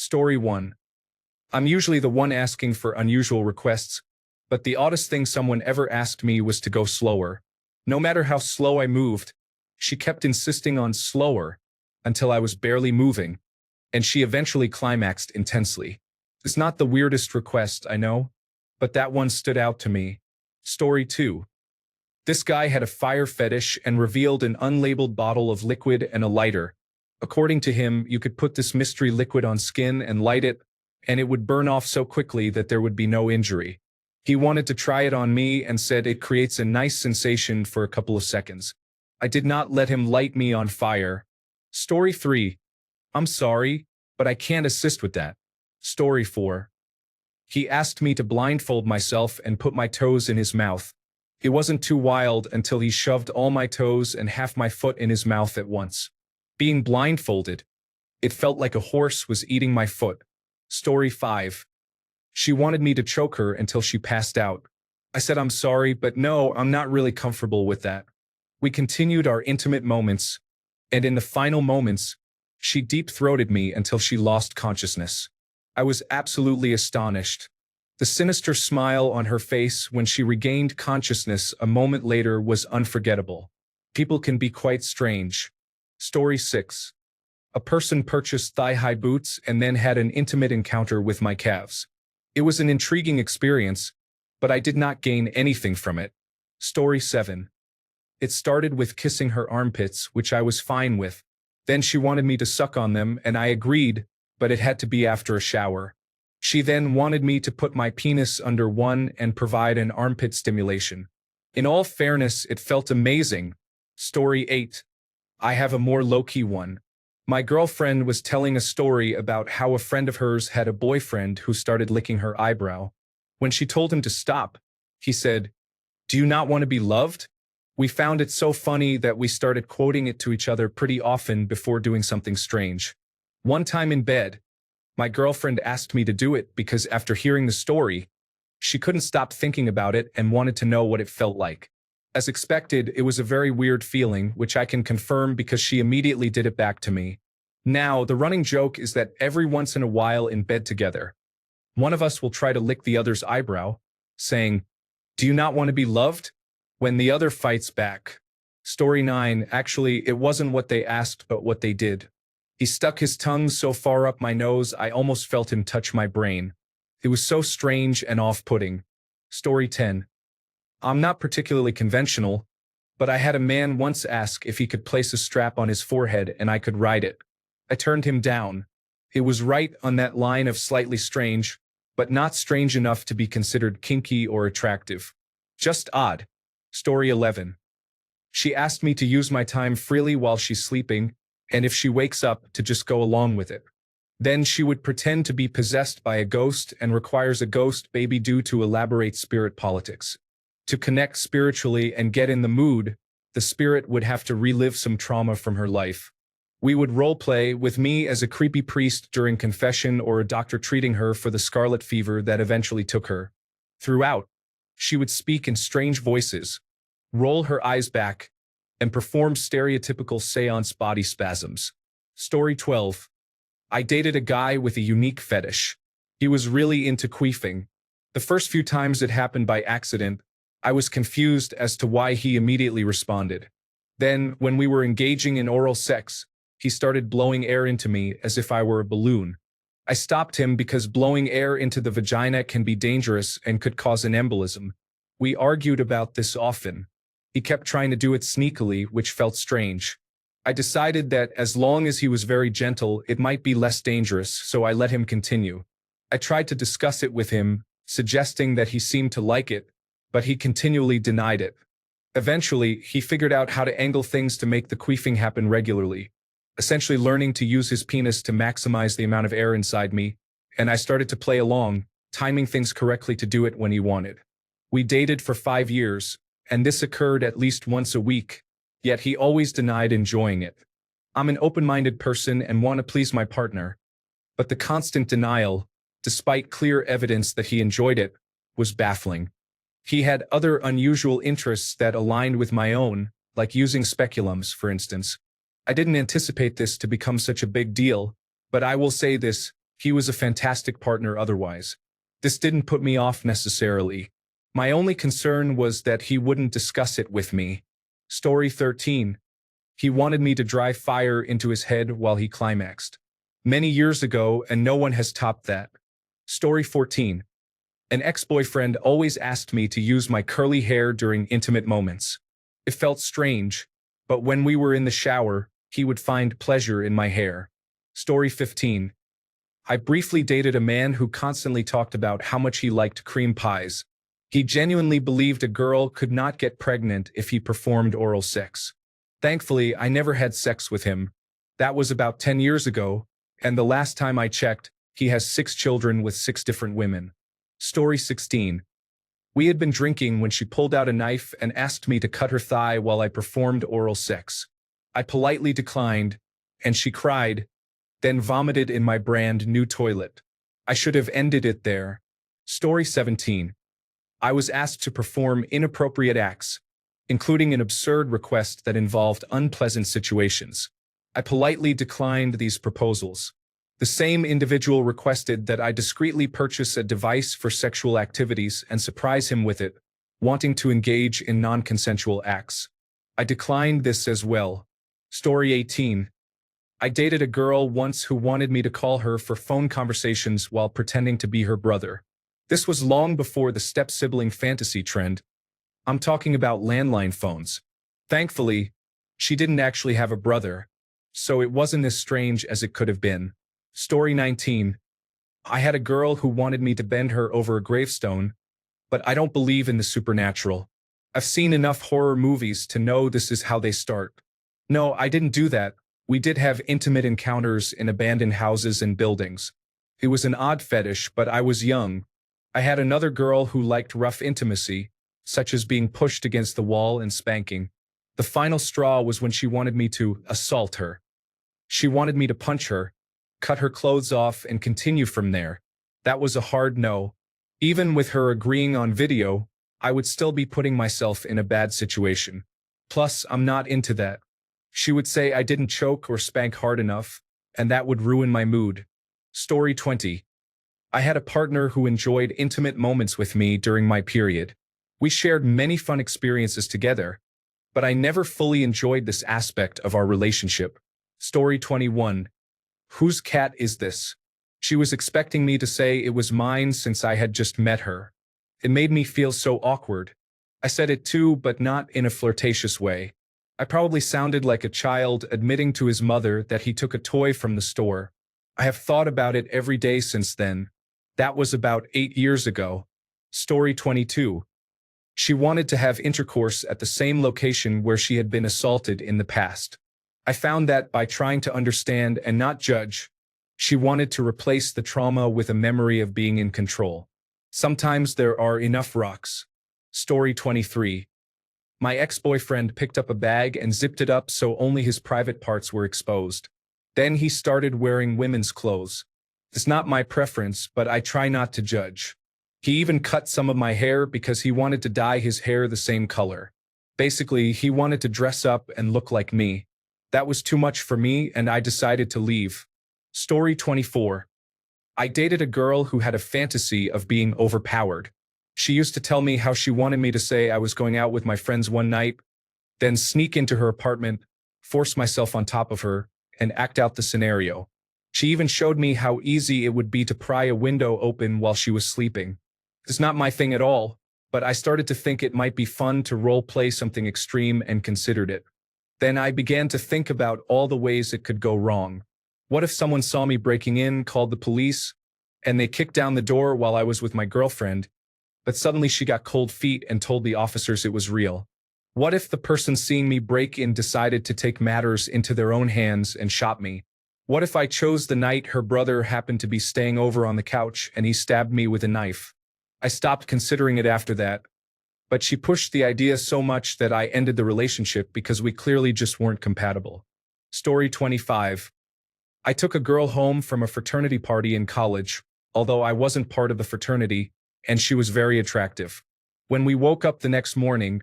Story 1. I'm usually the one asking for unusual requests, but the oddest thing someone ever asked me was to go slower. No matter how slow I moved, she kept insisting on slower until I was barely moving, and she eventually climaxed intensely. It's not the weirdest request, I know, but that one stood out to me. Story 2. This guy had a fire fetish and revealed an unlabeled bottle of liquid and a lighter. According to him, you could put this mystery liquid on skin and light it, and it would burn off so quickly that there would be no injury. He wanted to try it on me and said it creates a nice sensation for a couple of seconds. I did not let him light me on fire. Story 3. I'm sorry, but I can't assist with that. Story 4. He asked me to blindfold myself and put my toes in his mouth. It wasn't too wild until he shoved all my toes and half my foot in his mouth at once. Being blindfolded, it felt like a horse was eating my foot. Story 5. She wanted me to choke her until she passed out. I said I'm sorry, but no, I'm not really comfortable with that. We continued our intimate moments, and in the final moments, she deep-throated me until she lost consciousness. I was absolutely astonished. The sinister smile on her face when she regained consciousness a moment later was unforgettable. People can be quite strange. Story 6. A person purchased thigh-high boots and then had an intimate encounter with my calves. It was an intriguing experience, but I did not gain anything from it. Story 7. It started with kissing her armpits, which I was fine with. Then she wanted me to suck on them, and I agreed, but it had to be after a shower. She then wanted me to put my penis under one and provide an armpit stimulation. In all fairness, it felt amazing. Story 8. I have a more low-key one. My girlfriend was telling a story about how a friend of hers had a boyfriend who started licking her eyebrow. When she told him to stop, he said, "Do you not want to be loved?" We found it so funny that we started quoting it to each other pretty often before doing something strange. One time in bed, my girlfriend asked me to do it because after hearing the story, she couldn't stop thinking about it and wanted to know what it felt like. As expected, it was a very weird feeling, which I can confirm because she immediately did it back to me. Now, the running joke is that every once in a while in bed together, one of us will try to lick the other's eyebrow, saying, "Do you not want to be loved?" when the other fights back. Story 9. Actually, it wasn't what they asked, but what they did. He stuck his tongue so far up my nose, I almost felt him touch my brain. It was so strange and off-putting. Story 10. I'm not particularly conventional, but I had a man once ask if he could place a strap on his forehead and I could ride it. I turned him down. It was right on that line of slightly strange, but not strange enough to be considered kinky or attractive. Just odd. Story 11. She asked me to use my time freely while she's sleeping, and if she wakes up, to just go along with it. Then she would pretend to be possessed by a ghost and requires a ghost baby due to elaborate spirit politics. To connect spiritually and get in the mood, the spirit would have to relive some trauma from her life. We would role-play with me as a creepy priest during confession or a doctor treating her for the scarlet fever that eventually took her. Throughout, she would speak in strange voices, roll her eyes back, and perform stereotypical seance body spasms. Story 12. I dated a guy with a unique fetish. He was really into queefing. The first few times it happened by accident, I was confused as to why he immediately responded. Then, when we were engaging in oral sex, he started blowing air into me as if I were a balloon. I stopped him because blowing air into the vagina can be dangerous and could cause an embolism. We argued about this often. He kept trying to do it sneakily, which felt strange. I decided that as long as he was very gentle, it might be less dangerous, so I let him continue. I tried to discuss it with him, suggesting that he seemed to like it, but he continually denied it. Eventually, he figured out how to angle things to make the queefing happen regularly, essentially learning to use his penis to maximize the amount of air inside me, and I started to play along, timing things correctly to do it when he wanted. We dated for 5 years, and this occurred at least once a week, yet he always denied enjoying it. I'm an open-minded person and want to please my partner, but the constant denial, despite clear evidence that he enjoyed it, was baffling. He had other unusual interests that aligned with my own, like using speculums, for instance. I didn't anticipate this to become such a big deal, but I will say this, He was a fantastic partner otherwise. This didn't put me off necessarily. My only concern was that he wouldn't discuss it with me. Story 13. He wanted me to drive fire into his head while he climaxed. Many years ago, and no one has topped that. Story 14. An ex-boyfriend always asked me to use my curly hair during intimate moments. It felt strange, but when we were in the shower, he would find pleasure in my hair. Story 15. I briefly dated a man who constantly talked about how much he liked cream pies. He genuinely believed a girl could not get pregnant if he performed oral sex. Thankfully, I never had sex with him. That was about 10 years ago, and the last time I checked, he has 6 children with 6 different women. Story 16. We had been drinking when she pulled out a knife and asked me to cut her thigh while I performed oral sex. I politely declined, and she cried, then vomited in my brand new toilet. I should have ended it there. Story 17. I was asked to perform inappropriate acts, including an absurd request that involved unpleasant situations. I politely declined these proposals. The same individual requested that I discreetly purchase a device for sexual activities and surprise him with it, wanting to engage in non-consensual acts. I declined this as well. Story 18. I dated a girl once who wanted me to call her for phone conversations while pretending to be her brother. This was long before the step-sibling fantasy trend. I'm talking about landline phones. Thankfully, she didn't actually have a brother, so it wasn't as strange as it could have been. Story 19. I had a girl who wanted me to bend her over a gravestone, but I don't believe in the supernatural. I've seen enough horror movies to know this is how they start. No, I didn't do that. We did have intimate encounters in abandoned houses and buildings. It was an odd fetish, but I was young. I had another girl who liked rough intimacy, such as being pushed against the wall and spanking. The final straw was when she wanted me to assault her. She wanted me to punch her, cut her clothes off, and continue from there. That was a hard no. Even with her agreeing on video, I would still be putting myself in a bad situation. Plus, I'm not into that. She would say I didn't choke or spank hard enough, and that would ruin my mood. Story 20. I had a partner who enjoyed intimate moments with me during my period. We shared many fun experiences together, but I never fully enjoyed this aspect of our relationship. Story 21. Whose cat is this? She was expecting me to say it was mine since I had just met her. It made me feel so awkward. I said it too, but not in a flirtatious way. I probably sounded like a child admitting to his mother that he took a toy from the store. I have thought about it every day since then. That was about 8 years ago. Story 22. She wanted to have intercourse at the same location where she had been assaulted in the past. I found that by trying to understand and not judge, she wanted to replace the trauma with a memory of being in control. Sometimes there are enough rocks. Story 23. My ex-boyfriend picked up a bag and zipped it up so only his private parts were exposed. Then he started wearing women's clothes. It's not my preference, but I try not to judge. He even cut some of my hair because he wanted to dye his hair the same color. Basically, he wanted to dress up and look like me. That was too much for me, and I decided to leave. Story 24. I dated a girl who had a fantasy of being overpowered. She used to tell me how she wanted me to say I was going out with my friends one night, then sneak into her apartment, force myself on top of her, and act out the scenario. She even showed me how easy it would be to pry a window open while she was sleeping. It's not my thing at all, but I started to think it might be fun to role-play something extreme and considered it. Then I began to think about all the ways it could go wrong. What if someone saw me breaking in, called the police, and they kicked down the door while I was with my girlfriend, but suddenly she got cold feet and told the officers it was real? What if the person seeing me break in decided to take matters into their own hands and shot me? What if I chose the night her brother happened to be staying over on the couch and he stabbed me with a knife? I stopped considering it after that, but she pushed the idea so much that I ended the relationship because we clearly just weren't compatible. Story 25. I took a girl home from a fraternity party in college, although I wasn't part of the fraternity, and she was very attractive. When we woke up the next morning,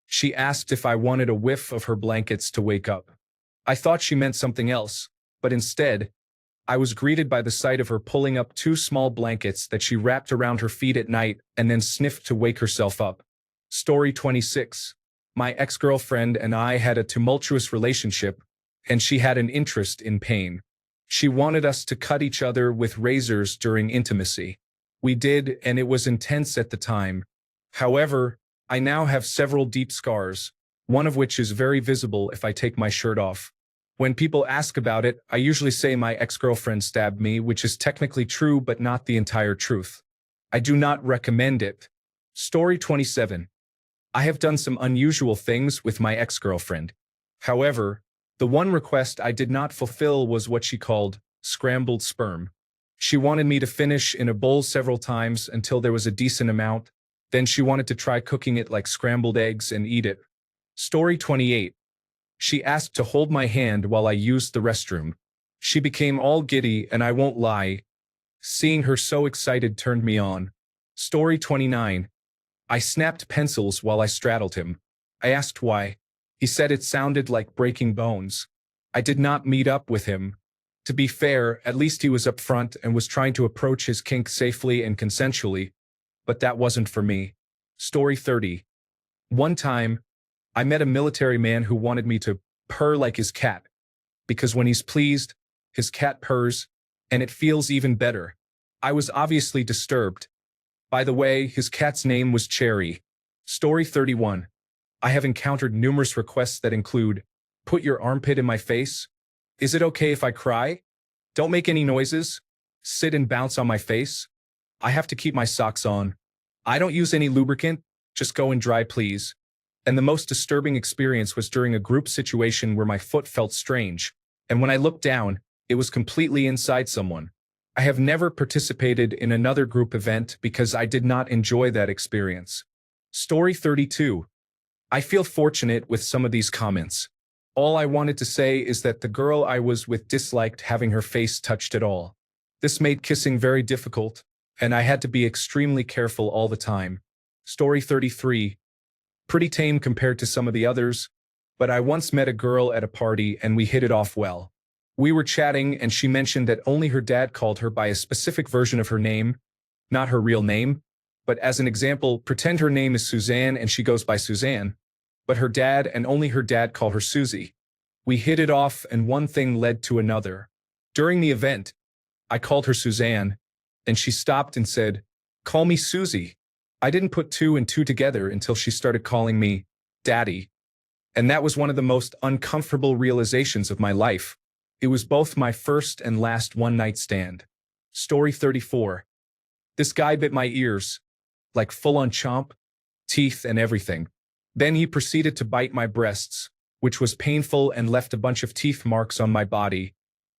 she asked if I wanted a whiff of her blankets to wake up. I thought she meant something else, but instead, I was greeted by the sight of her pulling up two small blankets that she wrapped around her feet at night and then sniffed to wake herself up. Story 26. My ex-girlfriend and I had a tumultuous relationship, and she had an interest in pain. She wanted us to cut each other with razors during intimacy. We did, and it was intense at the time. However, I now have several deep scars, one of which is very visible if I take my shirt off. When people ask about it, I usually say my ex-girlfriend stabbed me, which is technically true but not the entire truth. I do not recommend it. Story 27. I have done some unusual things with my ex-girlfriend. However, the one request I did not fulfill was what she called scrambled sperm. She wanted me to finish in a bowl several times until there was a decent amount, then she wanted to try cooking it like scrambled eggs and eat it. Story 28. She asked to hold my hand while I used the restroom. She became all giddy, and I won't lie, seeing her so excited turned me on. Story 29. I snapped pencils while I straddled him. I asked why. He said it sounded like breaking bones. I did not meet up with him. To be fair, at least he was upfront and was trying to approach his kink safely and consensually, but that wasn't for me. Story 30. One time, I met a military man who wanted me to purr like his cat, because when he's pleased, his cat purrs, and it feels even better. I was obviously disturbed. By the way, his cat's name was Cherry. Story 31. I have encountered numerous requests that include, put your armpit in my face. Is it okay if I cry? Don't make any noises. Sit and bounce on my face. I have to keep my socks on. I don't use any lubricant. Just go and dry, please. And the most disturbing experience was during a group situation where my foot felt strange, and when I looked down, it was completely inside someone. I have never participated in another group event because I did not enjoy that experience. Story 32. I feel fortunate with some of these comments. All I wanted to say is that the girl I was with disliked having her face touched at all. This made kissing very difficult, and I had to be extremely careful all the time. Story 33. Pretty tame compared to some of the others, but I once met a girl at a party and we hit it off well. We were chatting and she mentioned that only her dad called her by a specific version of her name, not her real name, but as an example, pretend her name is Suzanne and she goes by Suzanne, but her dad and only her dad call her Susie. We hit it off and one thing led to another. During the event, I called her Suzanne, and she stopped and said, "Call me Susie." I didn't put two and two together until she started calling me Daddy. And that was one of the most uncomfortable realizations of my life. It was both my first and last one-night stand. Story 34. This guy bit my ears, like full-on chomp, teeth and everything. Then he proceeded to bite my breasts, which was painful and left a bunch of teeth marks on my body.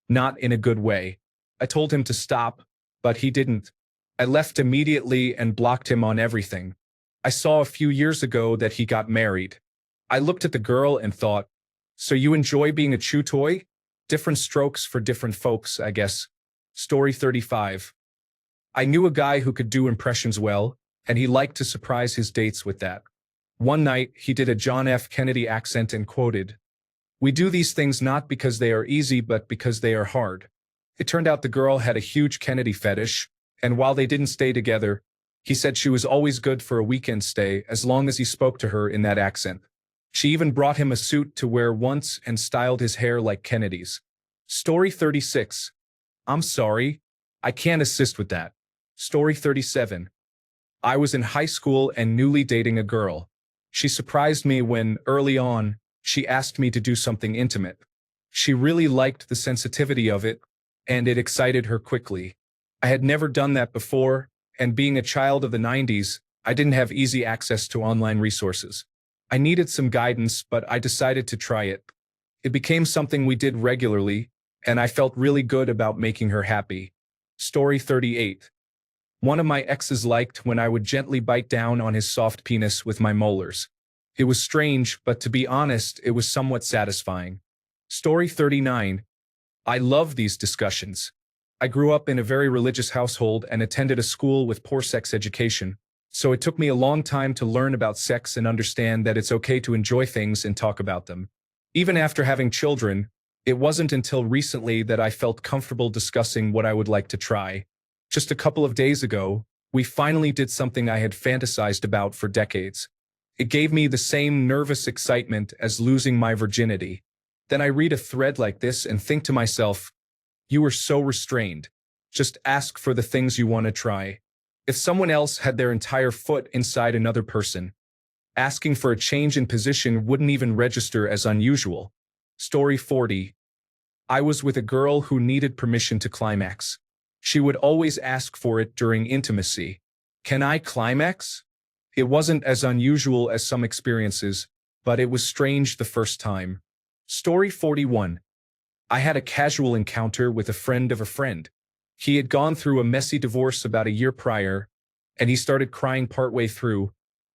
Not in a good way. I told him to stop, but he didn't. I left immediately and blocked him on everything. I saw a few years ago that he got married. I looked at the girl and thought, so you enjoy being a chew toy? Different strokes for different folks, I guess. Story 35. I knew a guy who could do impressions well, and he liked to surprise his dates with that. One night, he did a John F. Kennedy accent and quoted, "We do these things not because they are easy but because they are hard." It turned out the girl had a huge Kennedy fetish, and while they didn't stay together, he said she was always good for a weekend stay as long as he spoke to her in that accent. She even brought him a suit to wear once and styled his hair like Kennedy's. Story 36. I'm sorry, I can't assist with that. Story 37. I was in high school and newly dating a girl. She surprised me when, early on, she asked me to do something intimate. She really liked the sensitivity of it, and it excited her quickly. I had never done that before, and being a child of the 90s, I didn't have easy access to online resources. I needed some guidance, but I decided to try it. It became something we did regularly, and I felt really good about making her happy. Story 38. One of my exes liked when I would gently bite down on his soft penis with my molars. It was strange, but to be honest, it was somewhat satisfying. Story 39. I love these discussions. I grew up in a very religious household and attended a school with poor sex education, so it took me a long time to learn about sex and understand that it's okay to enjoy things and talk about them. Even after having children, It wasn't until recently that I felt comfortable discussing what I would like to try. Just a couple of days ago, we finally did something I had fantasized about for decades. It gave me the same nervous excitement as losing my virginity. Then I read a thread like this and think to myself, you were so restrained. Just ask for the things you want to try. If someone else had their entire foot inside another person, asking for a change in position wouldn't even register as unusual. Story 40. I was with a girl who needed permission to climax. She would always ask for it during intimacy. Can I climax? It wasn't as unusual as some experiences, but it was strange the first time. Story 41. I had a casual encounter with a friend of a friend. He had gone through a messy divorce about a year prior, and he started crying partway through,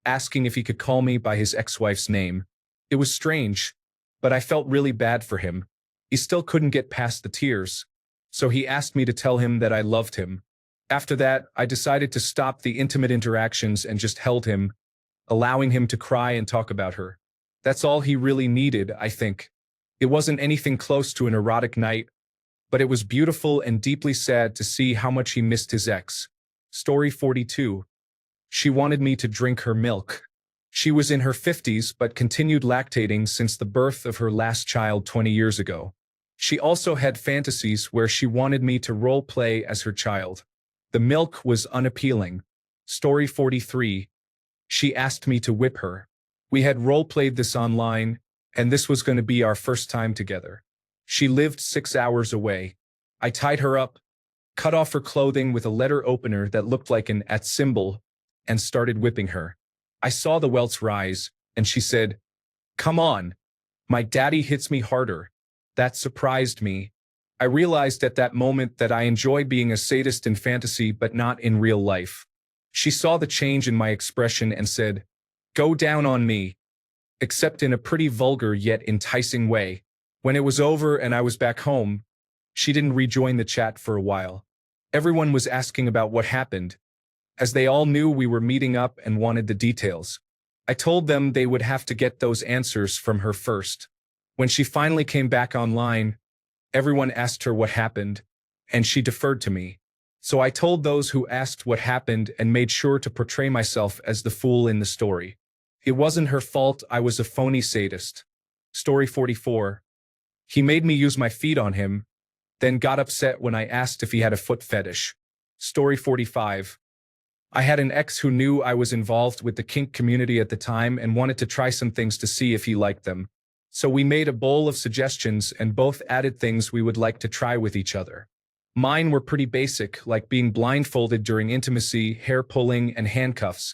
asking if he could call me by his ex-wife's name. It was strange, but I felt really bad for him. He still couldn't get past the tears, so he asked me to tell him that I loved him. After that, I decided to stop the intimate interactions and just held him, allowing him to cry and talk about her. That's all he really needed, I think. It wasn't anything close to an erotic night, but it was beautiful and deeply sad to see how much he missed his ex. Story 42. She wanted me to drink her milk. She was in her 50s but continued lactating since the birth of her last child 20 years ago. She also had fantasies where she wanted me to role play as her child. The milk was unappealing. Story 43. She asked me to whip her. We had role-played this online, and this was going to be our first time together. She lived 6 hours away. I tied her up, cut off her clothing with a letter opener that looked like an @ symbol, and started whipping her. I saw the welts rise, and she said, "Come on. My daddy hits me harder." That surprised me. I realized at that moment that I enjoy being a sadist in fantasy but not in real life. She saw the change in my expression and said, "Go down on me," except in a pretty vulgar yet enticing way. When it was over and I was back home, she didn't rejoin the chat for a while. Everyone was asking about what happened, as they all knew we were meeting up and wanted the details. I told them they would have to get those answers from her first. When she finally came back online, everyone asked her what happened, and she deferred to me. So I told those who asked what happened and made sure to portray myself as the fool in the story. It wasn't her fault I was a phony sadist. Story 44. He made me use my feet on him, then got upset when I asked if he had a foot fetish. Story 45. I had an ex who knew I was involved with the kink community at the time and wanted to try some things to see if he liked them. So we made a bowl of suggestions and both added things we would like to try with each other. Mine were pretty basic, like being blindfolded during intimacy, hair pulling, and handcuffs.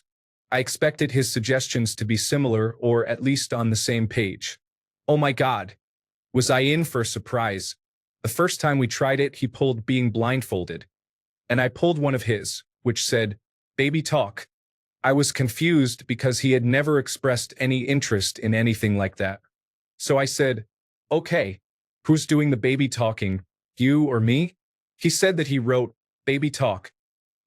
I expected his suggestions to be similar or at least on the same page. Oh my God. Was I in for a surprise? The first time we tried it, he pulled being blindfolded. And I pulled one of his, which said, "Baby talk." I was confused because he had never expressed any interest in anything like that. So I said, "Okay, who's doing the baby talking, you or me?" He said that he wrote, "baby talk,"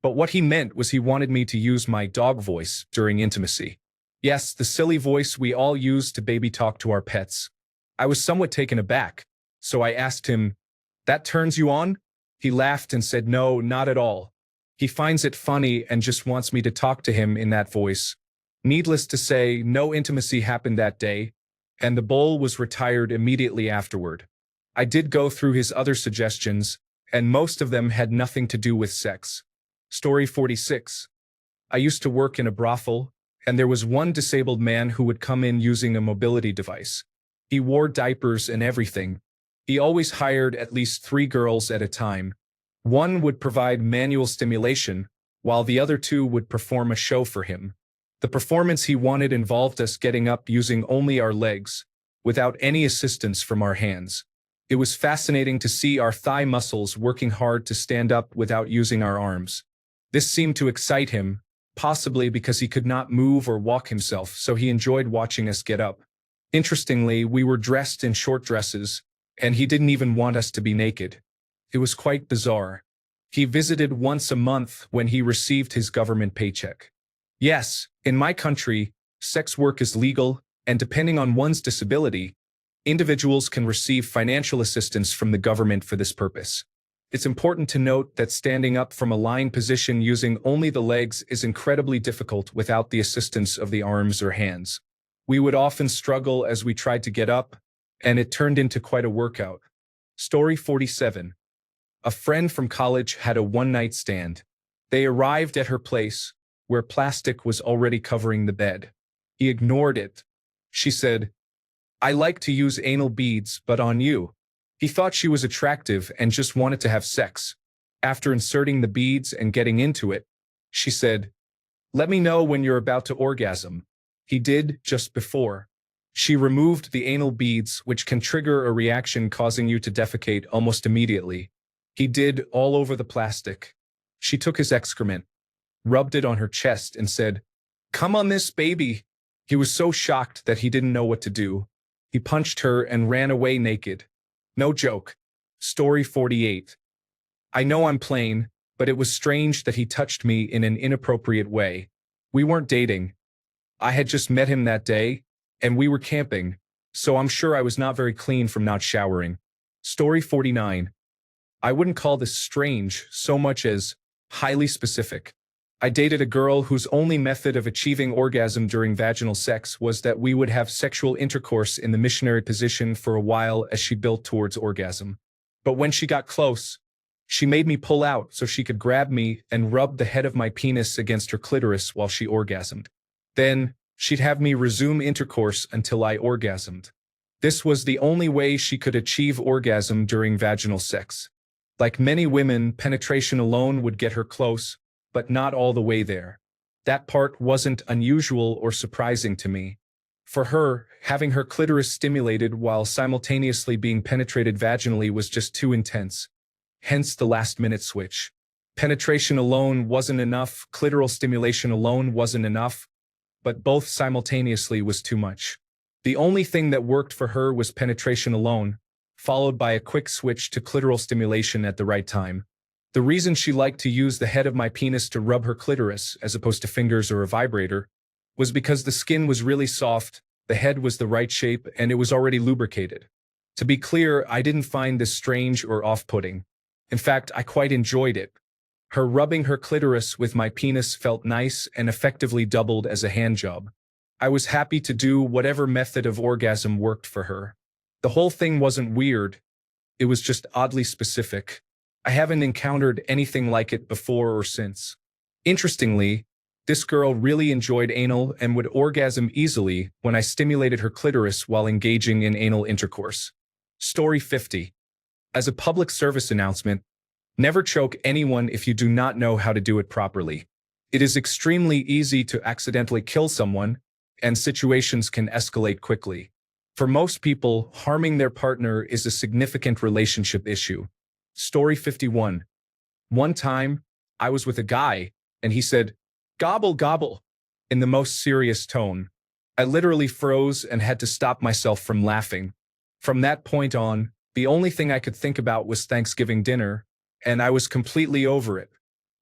but what he meant was he wanted me to use my dog voice during intimacy. Yes, the silly voice we all use to baby talk to our pets. I was somewhat taken aback, so I asked him, "That turns you on?" He laughed and said, "No, not at all. He finds it funny and just wants me to talk to him in that voice." Needless to say, no intimacy happened that day, and the bowl was retired immediately afterward. I did go through his other suggestions, and most of them had nothing to do with sex. Story 46. I used to work in a brothel, and there was one disabled man who would come in using a mobility device. He wore diapers and everything. He always hired at least 3 girls at a time. One would provide manual stimulation, while the other 2 would perform a show for him. The performance he wanted involved us getting up using only our legs, without any assistance from our hands. It was fascinating to see our thigh muscles working hard to stand up without using our arms. This seemed to excite him, possibly because he could not move or walk himself, so he enjoyed watching us get up. Interestingly, we were dressed in short dresses, and he didn't even want us to be naked. It was quite bizarre. He visited once a month when he received his government paycheck. Yes, in my country, sex work is legal, and depending on one's disability, Individuals can receive financial assistance from the government for this purpose. It's important to note that standing up from a lying position using only the legs is incredibly difficult without the assistance of the arms or hands. We would often struggle as we tried to get up, and it turned into quite a workout. Story 47. A friend from college had a one-night stand. They arrived at her place, where plastic was already covering the bed. He ignored it. She said, "I like to use anal beads, but on you." He thought she was attractive and just wanted to have sex. After inserting the beads and getting into it, she said, "Let me know when you're about to orgasm." He did just before. She removed the anal beads, which can trigger a reaction causing you to defecate almost immediately. He did all over the plastic. She took his excrement, rubbed it on her chest, and said, "Come on this, baby." He was so shocked that he didn't know what to do. He punched her and ran away naked. No joke. Story 48. I know I'm plain, but it was strange that he touched me in an inappropriate way. We weren't dating. I had just met him that day, and we were camping, so I'm sure I was not very clean from not showering. Story 49. I wouldn't call this strange so much as highly specific. I dated a girl whose only method of achieving orgasm during vaginal sex was that we would have sexual intercourse in the missionary position for a while as she built towards orgasm. But when she got close, she made me pull out so she could grab me and rub the head of my penis against her clitoris while she orgasmed. Then, she'd have me resume intercourse until I orgasmed. This was the only way she could achieve orgasm during vaginal sex. Like many women, penetration alone would get her close, but not all the way there. That part wasn't unusual or surprising to me. For her, having her clitoris stimulated while simultaneously being penetrated vaginally was just too intense. Hence the last-minute switch. Penetration alone wasn't enough, clitoral stimulation alone wasn't enough, but both simultaneously was too much. The only thing that worked for her was penetration alone, followed by a quick switch to clitoral stimulation at the right time. The reason she liked to use the head of my penis to rub her clitoris, as opposed to fingers or a vibrator, was because the skin was really soft, the head was the right shape, and it was already lubricated. To be clear, I didn't find this strange or off-putting. In fact, I quite enjoyed it. Her rubbing her clitoris with my penis felt nice and effectively doubled as a handjob. I was happy to do whatever method of orgasm worked for her. The whole thing wasn't weird. It was just oddly specific. I haven't encountered anything like it before or since. Interestingly, this girl really enjoyed anal and would orgasm easily when I stimulated her clitoris while engaging in anal intercourse. Story 50. As a public service announcement, never choke anyone if you do not know how to do it properly. It is extremely easy to accidentally kill someone, and situations can escalate quickly. For most people, harming their partner is a significant relationship issue. Story 51. One time, I was with a guy, and he said, "Gobble, gobble," in the most serious tone. I literally froze and had to stop myself from laughing. From that point on, the only thing I could think about was Thanksgiving dinner, and I was completely over it.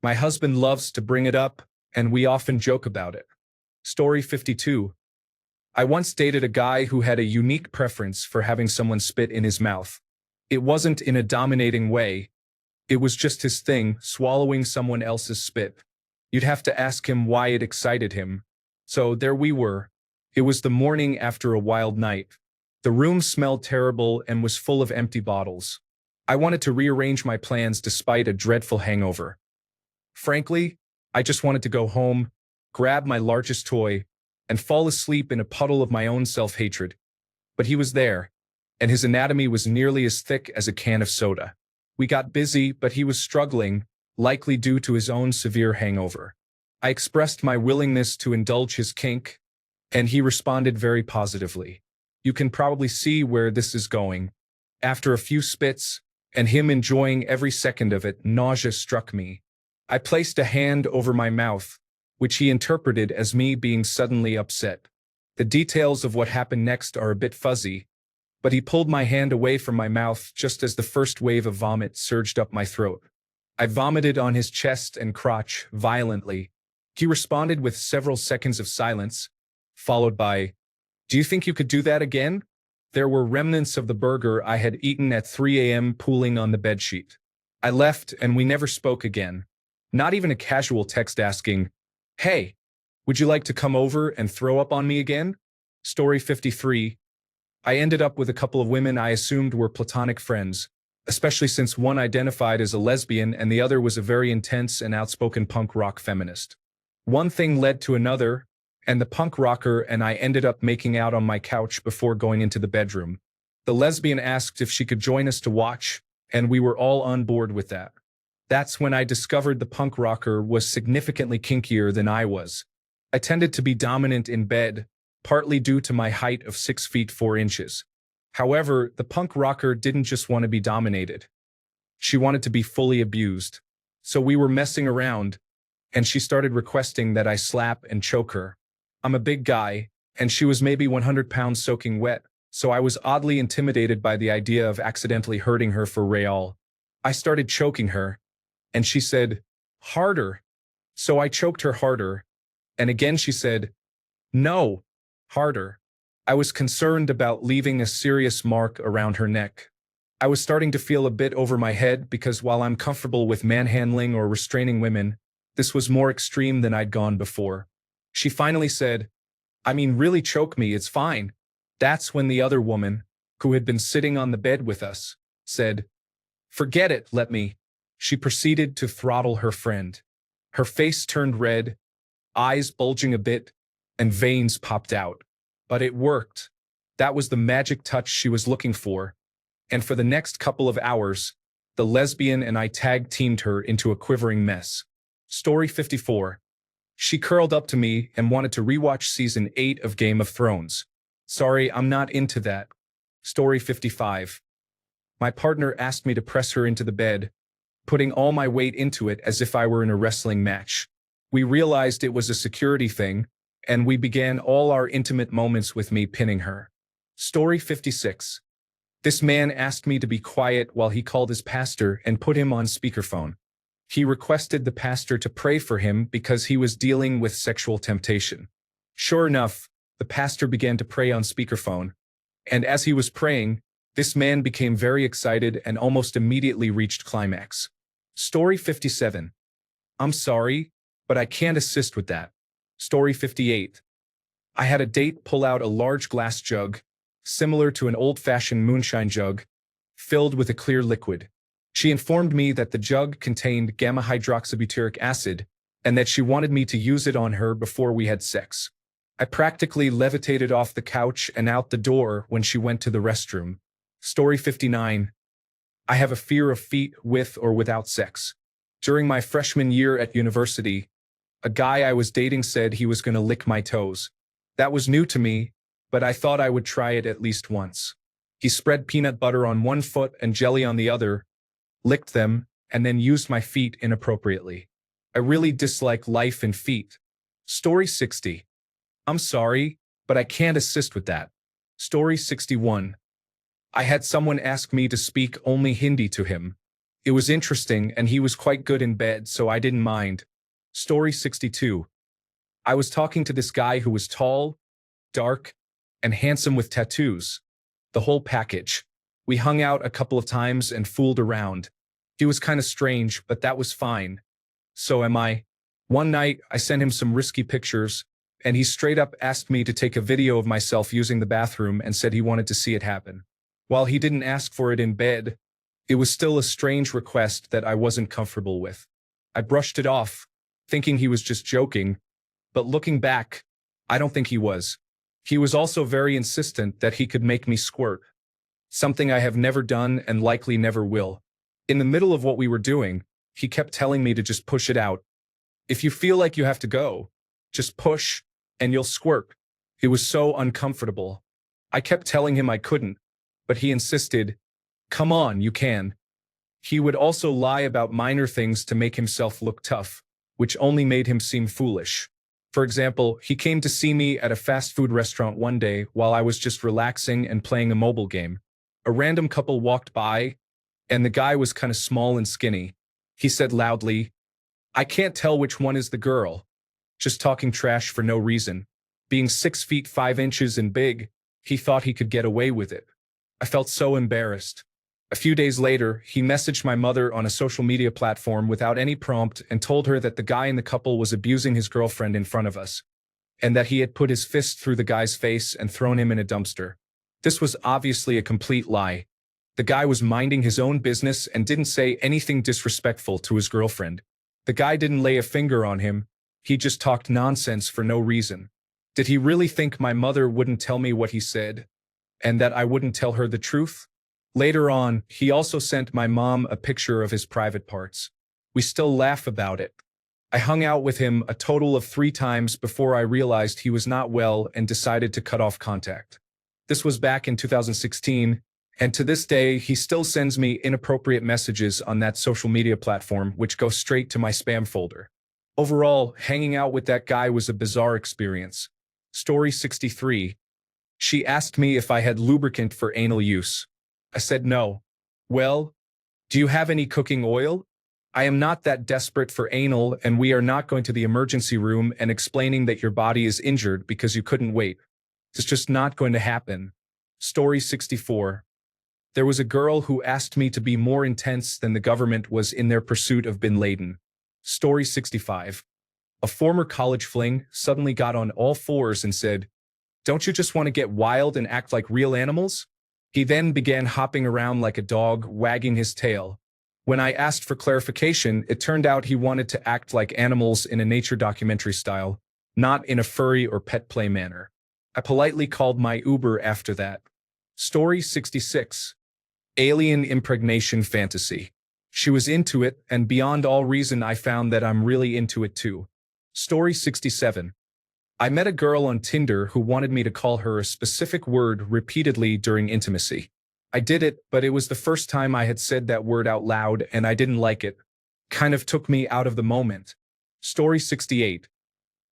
My husband loves to bring it up, and we often joke about it. Story 52. I once dated a guy who had a unique preference for having someone spit in his mouth. It wasn't in a dominating way. It was just his thing, swallowing someone else's spit. You'd have to ask him why it excited him. So there we were. It was the morning after a wild night. The room smelled terrible and was full of empty bottles. I wanted to rearrange my plans despite a dreadful hangover. Frankly, I just wanted to go home, grab my largest toy, and fall asleep in a puddle of my own self-hatred. But he was there, and his anatomy was nearly as thick as a can of soda. We got busy, but he was struggling, likely due to his own severe hangover. I expressed my willingness to indulge his kink, and he responded very positively. You can probably see where this is going. After a few spits, and him enjoying every second of it, nausea struck me. I placed a hand over my mouth, which he interpreted as me being suddenly upset. The details of what happened next are a bit fuzzy, but he pulled my hand away from my mouth just as the first wave of vomit surged up my throat. I vomited on his chest and crotch violently. He responded with several seconds of silence, followed by, "Do you think you could do that again?" There were remnants of the burger I had eaten at 3 a.m. pooling on the bedsheet. I left and we never spoke again. Not even a casual text asking, "Hey, would you like to come over and throw up on me again?" Story 53. I ended up with a couple of women I assumed were platonic friends, especially since one identified as a lesbian and the other was a very intense and outspoken punk rock feminist. One thing led to another, and the punk rocker and I ended up making out on my couch before going into the bedroom. The lesbian asked if she could join us to watch, and we were all on board with that. That's when I discovered the punk rocker was significantly kinkier than I was. I tended to be dominant in bed, partly due to my height of 6 feet 4 inches. However, the punk rocker didn't just want to be dominated. She wanted to be fully abused. So we were messing around, and she started requesting that I slap and choke her. I'm a big guy, and she was maybe 100 pounds soaking wet, so I was oddly intimidated by the idea of accidentally hurting her for real. I started choking her, and she said, "Harder." So I choked her harder, and again she said, "No, harder." I was concerned about leaving a serious mark around her neck. I was starting to feel a bit over my head because while I'm comfortable with manhandling or restraining women, this was more extreme than I'd gone before. She finally said, "I mean, really choke me, it's fine." That's when the other woman, who had been sitting on the bed with us, said, "Forget it, let me." She proceeded to throttle her friend. Her face turned red, eyes bulging a bit, and veins popped out. But it worked. That was the magic touch she was looking for. And for the next couple of hours, the lesbian and I tag-teamed her into a quivering mess. Story 54. She curled up to me and wanted to rewatch season 8 of Game of Thrones. Sorry, I'm not into that. Story 55. My partner asked me to press her into the bed, putting all my weight into it as if I were in a wrestling match. We realized it was a security thing, and we began all our intimate moments with me pinning her. Story 56. This man asked me to be quiet while he called his pastor and put him on speakerphone. He requested the pastor to pray for him because he was dealing with sexual temptation. Sure enough, the pastor began to pray on speakerphone, and as he was praying, this man became very excited and almost immediately reached climax. Story 57. I'm sorry, but I can't assist with that. Story 58. I had a date pull out a large glass jug, similar to an old-fashioned moonshine jug, filled with a clear liquid. She informed me that the jug contained gamma-hydroxybutyric acid and that she wanted me to use it on her before we had sex. I practically levitated off the couch and out the door when she went to the restroom. Story 59. I have a fear of feet with or without sex. During my freshman year at university, a guy I was dating said he was going to lick my toes. That was new to me, but I thought I would try it at least once. He spread peanut butter on one foot and jelly on the other, licked them, and then used my feet inappropriately. I really dislike life in feet. Story 60. I'm sorry, but I can't assist with that. Story 61. I had someone ask me to speak only Hindi to him. It was interesting and he was quite good in bed, so I didn't mind. Story 62. I was talking to this guy who was tall, dark, and handsome with tattoos. The whole package. We hung out a couple of times and fooled around. He was kind of strange, but that was fine. So am I. One night, I sent him some risky pictures, and he straight up asked me to take a video of myself using the bathroom and said he wanted to see it happen. While he didn't ask for it in bed, it was still a strange request that I wasn't comfortable with. I brushed it off, thinking he was just joking, but looking back, I don't think he was. He was also very insistent that he could make me squirt. Something I have never done and likely never will. In the middle of what we were doing, he kept telling me to just push it out. If you feel like you have to go, just push, and you'll squirt. It was so uncomfortable. I kept telling him I couldn't, but he insisted, "Come on, you can." He would also lie about minor things to make himself look tough, which only made him seem foolish. For example, he came to see me at a fast food restaurant one day while I was just relaxing and playing a mobile game. A random couple walked by, and the guy was kind of small and skinny. He said loudly, "I can't tell which one is the girl," just talking trash for no reason. Being 6 feet 5 inches and big, He thought he could get away with it. I felt so embarrassed. A few days later, he messaged my mother on a social media platform without any prompt and told her that the guy in the couple was abusing his girlfriend in front of us, and that he had put his fist through the guy's face and thrown him in a dumpster. This was obviously a complete lie. The guy was minding his own business and didn't say anything disrespectful to his girlfriend. The guy didn't lay a finger on him. He just talked nonsense for no reason. Did he really think my mother wouldn't tell me what he said, and that I wouldn't tell her the truth? Later on, he also sent my mom a picture of his private parts. We still laugh about it. I hung out with him a total of 3 times before I realized he was not well and decided to cut off contact. This was back in 2016, and to this day, he still sends me inappropriate messages on that social media platform, which go straight to my spam folder. Overall, hanging out with that guy was a bizarre experience. Story 63. She asked me if I had lubricant for anal use. I said no. Well, do you have any cooking oil? I am not that desperate for anal, and we are not going to the emergency room and explaining that your body is injured because you couldn't wait. It's just not going to happen. Story 64. There was a girl who asked me to be more intense than the government was in their pursuit of bin Laden. Story 65. A former college fling suddenly got on all fours and said, "Don't you just want to get wild and act like real animals?" He then began hopping around like a dog, wagging his tail. When I asked for clarification, it turned out he wanted to act like animals in a nature documentary style, not in a furry or pet play manner. I politely called my Uber after that. Story 66. Alien impregnation fantasy. She was into it, and beyond all reason I found that I'm really into it too. Story 67. I met a girl on Tinder who wanted me to call her a specific word repeatedly during intimacy. I did it, but it was the first time I had said that word out loud and I didn't like it. Kind of took me out of the moment. Story 68.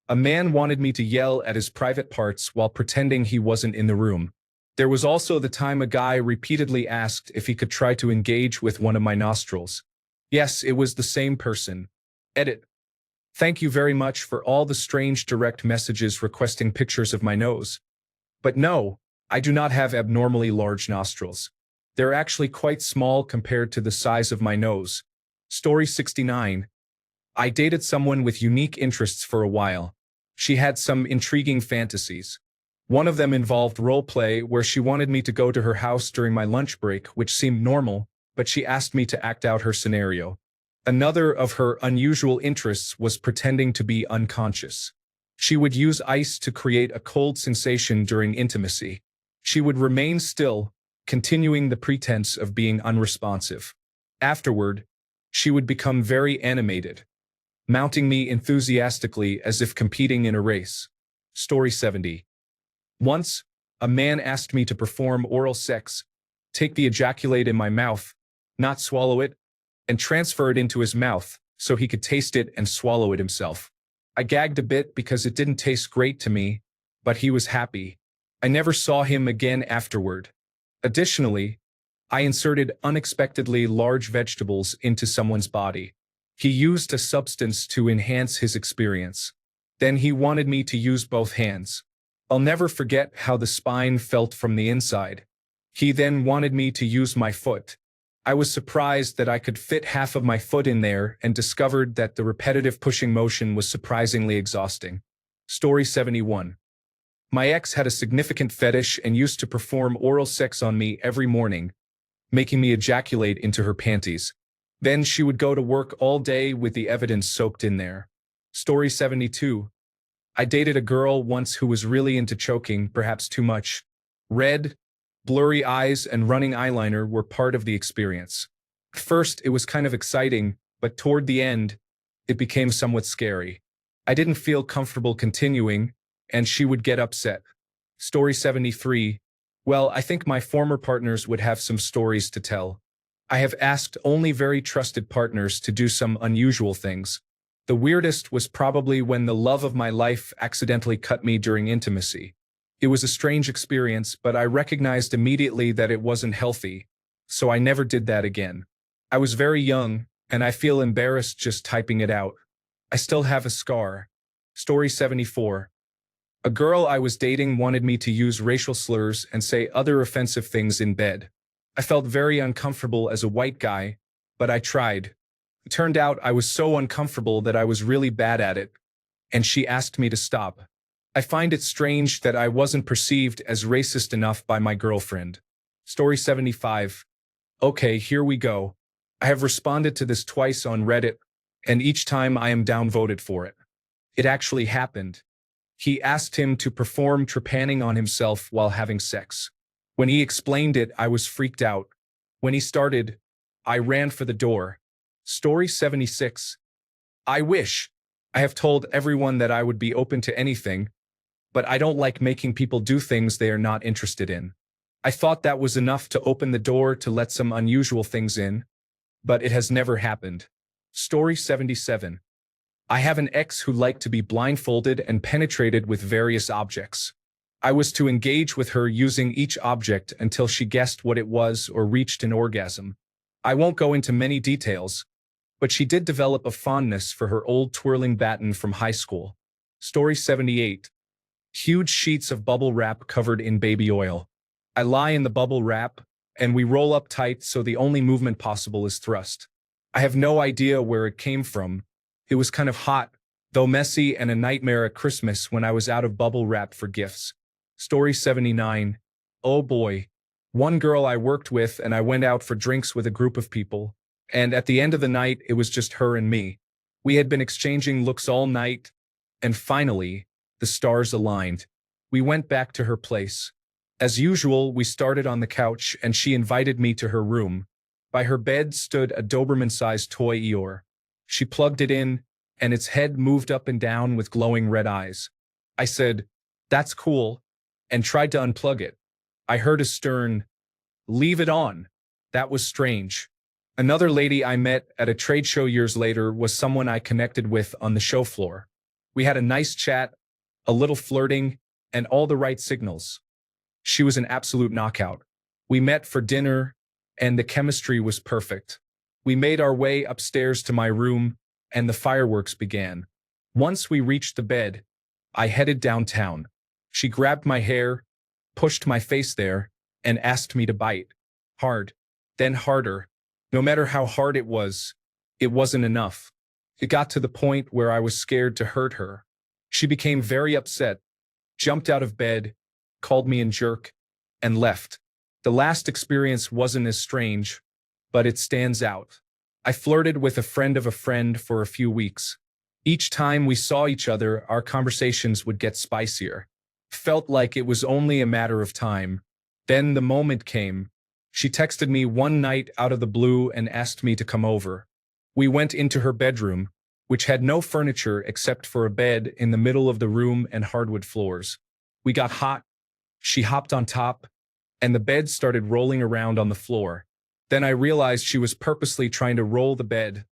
A man wanted me to yell at his private parts while pretending he wasn't in the room. There was also the time a guy repeatedly asked if he could try to engage with one of my nostrils. Yes, it was the same person. Edit. Thank you very much for all the strange direct messages requesting pictures of my nose. But no, I do not have abnormally large nostrils. They're actually quite small compared to the size of my nose. Story 69. I dated someone with unique interests for a while. She had some intriguing fantasies. One of them involved role play, where she wanted me to go to her house during my lunch break, which seemed normal, but she asked me to act out her scenario. Another of her unusual interests was pretending to be unconscious. She would use ice to create a cold sensation during intimacy. She would remain still, continuing the pretense of being unresponsive. Afterward, she would become very animated, mounting me enthusiastically as if competing in a race. Story 70. Once, a man asked me to perform oral sex, take the ejaculate in my mouth, not swallow it, and transfer it into his mouth so he could taste it and swallow it himself. I gagged a bit because it didn't taste great to me, but he was happy. I never saw him again afterward. Additionally, I inserted unexpectedly large vegetables into someone's body. He used a substance to enhance his experience. Then he wanted me to use both hands. I'll never forget how the spine felt from the inside. He then wanted me to use my foot. I was surprised that I could fit half of my foot in there and discovered that the repetitive pushing motion was surprisingly exhausting. Story 71. My ex had a significant fetish and used to perform oral sex on me every morning, making me ejaculate into her panties. Then she would go to work all day with the evidence soaked in there. Story 72. I dated a girl once who was really into choking, perhaps too much. Red, blurry eyes and running eyeliner were part of the experience. At first, it was kind of exciting, but toward the end, it became somewhat scary. I didn't feel comfortable continuing, and she would get upset. Story 73. Well, I think my former partners would have some stories to tell. I have asked only very trusted partners to do some unusual things. The weirdest was probably when the love of my life accidentally cut me during intimacy. It was a strange experience, but I recognized immediately that it wasn't healthy, so I never did that again. I was very young, and I feel embarrassed just typing it out. I still have a scar. Story 74. A girl I was dating wanted me to use racial slurs and say other offensive things in bed. I felt very uncomfortable as a white guy, but I tried. It turned out I was so uncomfortable that I was really bad at it, and she asked me to stop. I find it strange that I wasn't perceived as racist enough by my girlfriend. Story 75. Okay, here we go. I have responded to this twice on Reddit, and each time I am downvoted for it. It actually happened. He asked him to perform trepanning on himself while having sex. When he explained it, I was freaked out. When he started, I ran for the door. Story 76. I wish. I have told everyone that I would be open to anything, but I don't like making people do things they are not interested in. I thought that was enough to open the door to let some unusual things in, but it has never happened. Story 77. I have an ex who liked to be blindfolded and penetrated with various objects. I was to engage with her using each object until she guessed what it was or reached an orgasm. I won't go into many details, but she did develop a fondness for her old twirling baton from high school. Story 78. Huge sheets of bubble wrap covered in baby oil. I lie in the bubble wrap, and we roll up tight so the only movement possible is thrust. I have no idea where it came from. It was kind of hot, though messy, and a nightmare at Christmas when I was out of bubble wrap for gifts. Story 79. Oh boy. One girl I worked with and I went out for drinks with a group of people, and at the end of the night it was just her and me. We had been exchanging looks all night, and finally, the stars aligned. We went back to her place. As usual, we started on the couch and she invited me to her room. By her bed stood a Doberman-sized toy Eeyore. She plugged it in, and its head moved up and down with glowing red eyes. I said, "That's cool," and tried to unplug it. I heard a stern, "Leave it on." That was strange. Another lady I met at a trade show years later was someone I connected with on the show floor. We had a nice chat, a little flirting, and all the right signals. She was an absolute knockout. We met for dinner, and the chemistry was perfect. We made our way upstairs to my room, and the fireworks began. Once we reached the bed, I headed downtown. She grabbed my hair, pushed my face there, and asked me to bite. Hard, then harder. No matter how hard it wasn't enough. It got to the point where I was scared to hurt her. She became very upset, jumped out of bed, called me a jerk, and left. The last experience wasn't as strange, but it stands out. I flirted with a friend for a few weeks. Each time we saw each other, our conversations would get spicier. Felt like it was only a matter of time. Then the moment came. She texted me one night out of the blue and asked me to come over. We went into her bedroom, which had no furniture except for a bed in the middle of the room and hardwood floors. We got hot. She hopped on top, and the bed started rolling around on the floor. Then I realized she was purposely trying to roll the bed,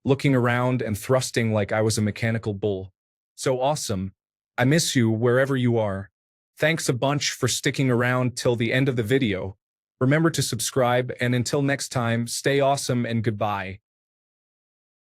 looking around and thrusting like I was a mechanical bull. So awesome. I miss you wherever you are. Thanks a bunch for sticking around till the end of the video. Remember to subscribe, and until next time, stay awesome and goodbye.